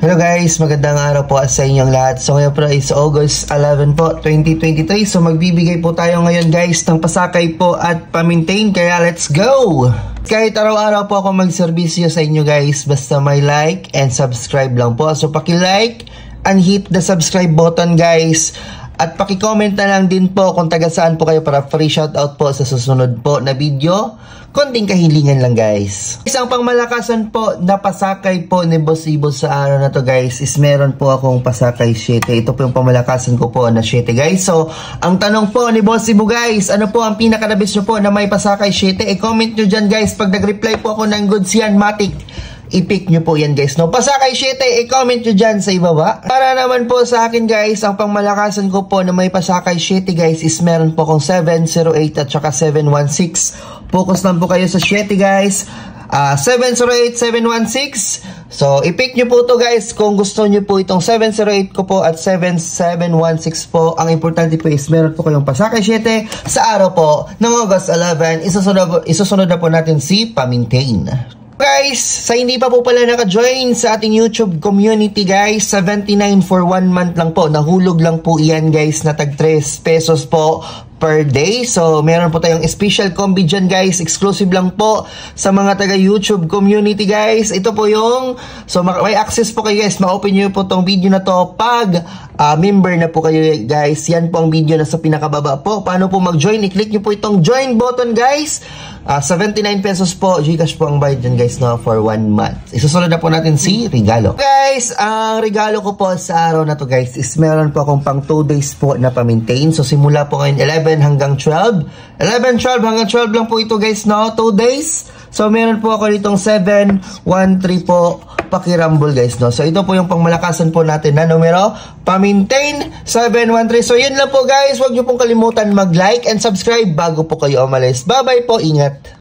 Hello guys, magandang araw po sa inyong lahat. So ngayon po is August 11 po, 2023. So magbibigay po tayo ngayon guys ng pasakay po at pa-maintain. Kaya let's go! Kahit araw-araw po ako magserbisyo sa inyo guys, basta may like and subscribe lang po. So paki-like and hit the subscribe button guys. At paki-comment na lang din po kung taga saan po kayo para free shoutout po sa susunod po na video. Konting kahilingan lang guys. Isang pangmalakasan po na pasakay po ni Boss Ibo sa araw na to guys is meron po akong pasakay 7. Ito po yung pangmalakasan ko po na 7 guys. So, ang tanong po ni Boss Ibo guys, ano po ang pinaka-the-best nyo po na may pasakay 7? I-comment nyo dyan guys pag nag-reply po ako ng goods yan, matik. I-pick nyo po yan guys, no? Pasakay 7, i-comment nyo dyan sa ibaba. Para naman po sa akin guys, ang pangmalakasan ko po na may pasakay 7 guys is meron po akong 708 at saka 716. Focus lang po kayo sa 7 guys. 708, 716. So, i-pick nyo po to guys kung gusto nyo po itong 708 ko po at 7716 po. Ang importante po is meron po kayong pasakay 7 sa araw po ng August 11. Isusunod na po natin si pa-maintain. Guys, sa hindi pa po pala naka-join sa ating YouTube community guys, 79 for 1 month lang po. Nahulog lang po iyan guys na tag 3 pesos po per day. So, meron po tayong special combi dyan guys. Exclusive lang po sa mga taga YouTube community guys. Ito po yung, so may access po kayo guys. Ma-open nyo po tong video na to pag member na po kayo guys. Yan po ang video na sa pinakababa po. Paano po mag-join? I-click nyo po itong join button guys. 79 pesos po. Gcash po ang bayad dyan guys no, for 1 month. Isusunod na po natin si regalo. Guys, ang regalo ko po sa araw na to guys is meron po akong pang 2 days po na pa-maintain. So simula po ngayon 11 hanggang 12. 11, 12 hanggang 12 lang po ito guys no, 2 days. So meron po ako ditong 713 po pakirambol guys no. So ito po yung pangmalakasan po natin na numero, pa-maintain 713. So yun lang po guys, huwag nyo pong kalimutan mag-like and subscribe bago po kayo umalis. Bye bye po, ingat.